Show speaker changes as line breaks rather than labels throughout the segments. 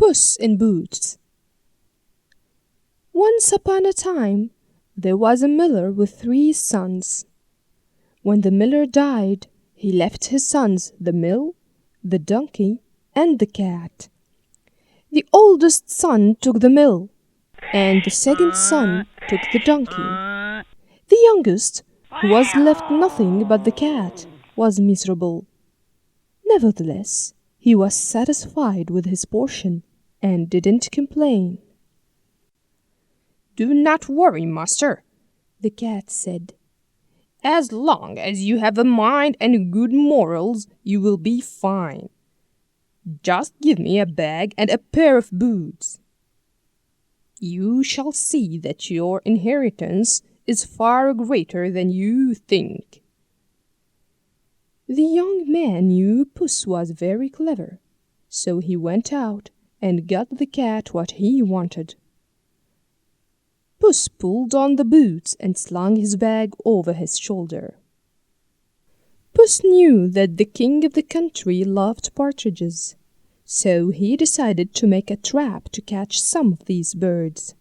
Puss in Boots. Once upon a time, there was a miller with 3 sons. When the miller died, he left his sons the mill, the donkey, and the cat. The oldest son took the mill, and the second son took the donkey. The youngest, who was left nothing but the cat, was miserable. Nevertheless, he was satisfied with his portion and didn't complain.
"Do not worry, master,"
the cat said.
"As long as you have a mind and good morals, you will be fine. Just give me a bag and a pair of boots. You shall see that your inheritance is far greater than you think."
The young man knew Puss was very clever, so he went out and got the cat what he wanted. Puss pulled on the boots and slung his bag over his shoulder. Puss knew that the king of the country loved partridges, so he decided to make a trap to catch some of these birds.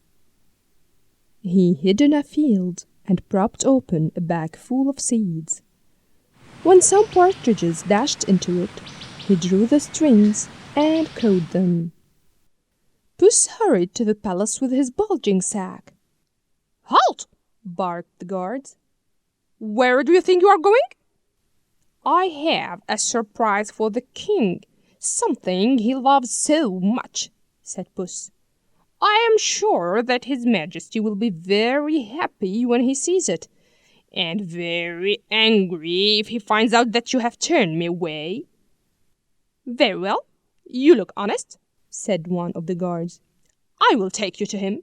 He hid in a field and propped open a bag full of seeds. When some partridges dashed into it, he drew the strings and caught them. Puss hurried to the palace with his bulging sack.
"Halt!" barked the guards. "Where do you think you are going?" "I have a surprise for the king, something he loves so much," said Puss. "I am sure that His Majesty will be very happy when he sees it, and very angry if he finds out that you have turned me away." "Very well, you look honest," said one of the guards. "I will take you to him."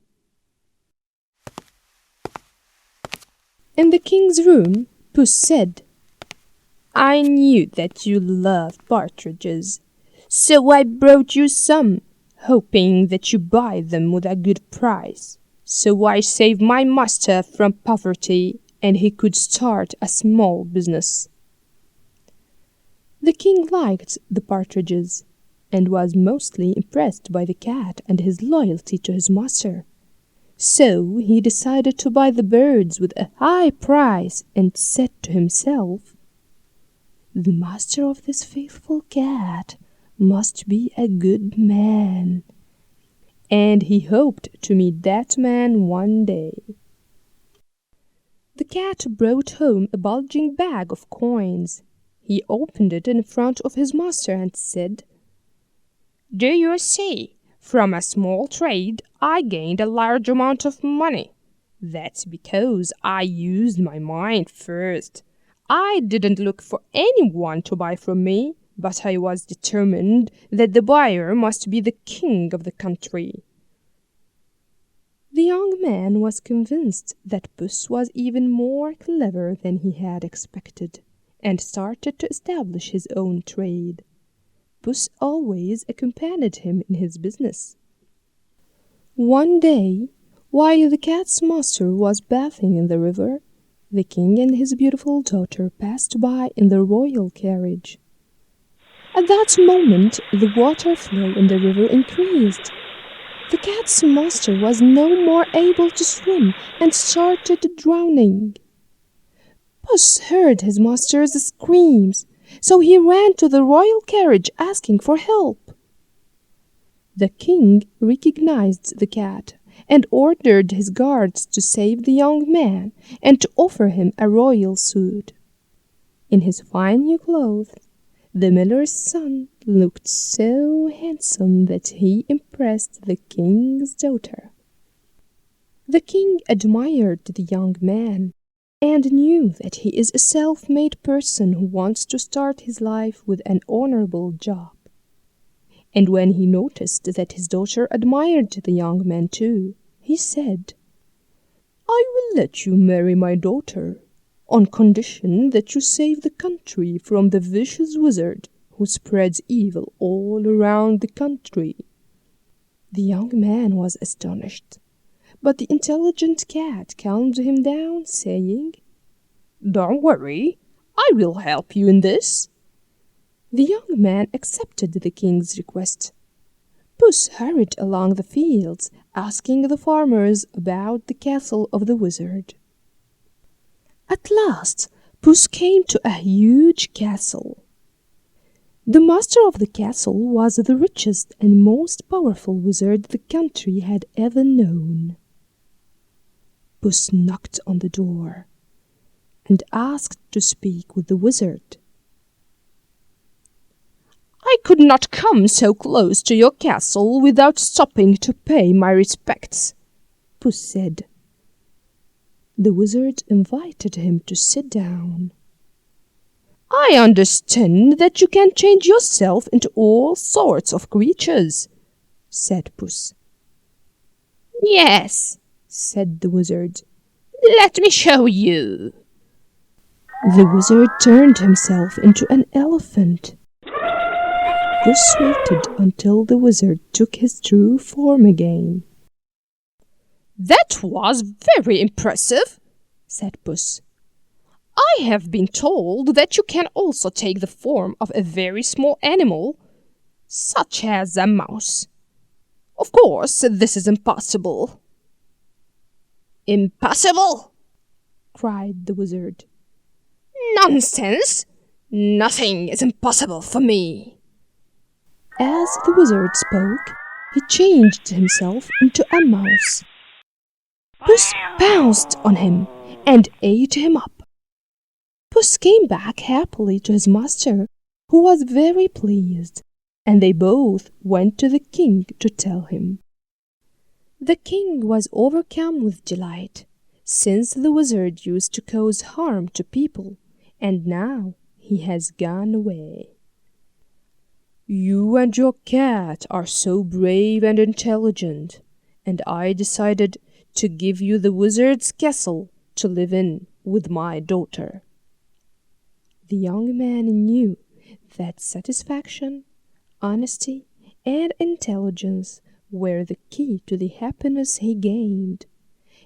In the king's room, Puss said, "I knew that you loved partridges, so I brought you some, hoping that you buy them with a good price, so I save my master from poverty and he could start a small business." The king liked the partridges and was mostly impressed by the cat and his loyalty to his master. So he decided to buy the birds with a high price and said to himself, "The master of this faithful cat must be a good man." And he hoped to meet that man one day. The cat brought home a bulging bag of coins. He opened it in front of his master and said, "Do you see? From a small trade, I gained a large amount of money. That's because I used my mind first. I didn't look for anyone to buy from me, but I was determined that the buyer must be the king of the country." The young man was convinced that Puss was even more clever than he had expected, and started to establish his own trade. Puss always accompanied him in his business. One day, while the cat's master was bathing in the river, the king and his beautiful daughter passed by in the royal carriage. At that moment, the water flow in the river increased. The cat's master was no more able to swim and started drowning. Puss heard his master's screams, so he ran to the royal carriage asking for help. The king recognized the cat and ordered his guards to save the young man and to offer him a royal suit. In his fine new clothes, the miller's son looked so handsome that he impressed the king's daughter. The king admired the young man and knew that he is a self-made person who wants to start his life with an honorable job. And when he noticed that his daughter admired the young man too, he said, "I will let you marry my daughter, on condition that you save the country from the vicious wizard who spreads evil all around the country." The young man was astonished, but the intelligent cat calmed him down, saying, "Don't worry, I will help you in this." The young man accepted the king's request. Puss hurried along the fields, asking the farmers about the castle of the wizard. At last, Puss came to a huge castle. The master of the castle was the richest and most powerful wizard the country had ever known. Puss knocked on the door and asked to speak with the wizard.
I could not come so close to your castle without stopping to pay my respects,
Puss said. The wizard invited him to sit down.
I understand that you can change yourself into all sorts of creatures, said Puss.
Yes, said the wizard.
Let me show you.
The wizard turned himself into an elephant. Puss waited until the wizard took his true form again.
That was very impressive, said Puss. I have been told that you can also take the form of a very small animal, such as a mouse. Of course, this is impossible. Impossible!
Cried the wizard.
Nonsense! Nothing is impossible for me.
As the wizard spoke, he changed himself into a mouse. Puss pounced on him and ate him up. Puss came back happily to his master, who was very pleased, and they both went to the king to tell him. The king was overcome with delight, since the wizard used to cause harm to people, and now he has gone away.
You and your cat are so brave and intelligent, and I decided to give you the wizard's castle to live in with my daughter.
The young man knew that satisfaction, honesty, and intelligence were the key to the happiness he gained.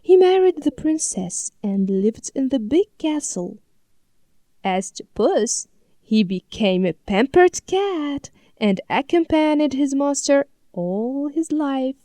He married the princess and lived in the big castle. As to Puss, he became a pampered cat and accompanied his master all his life.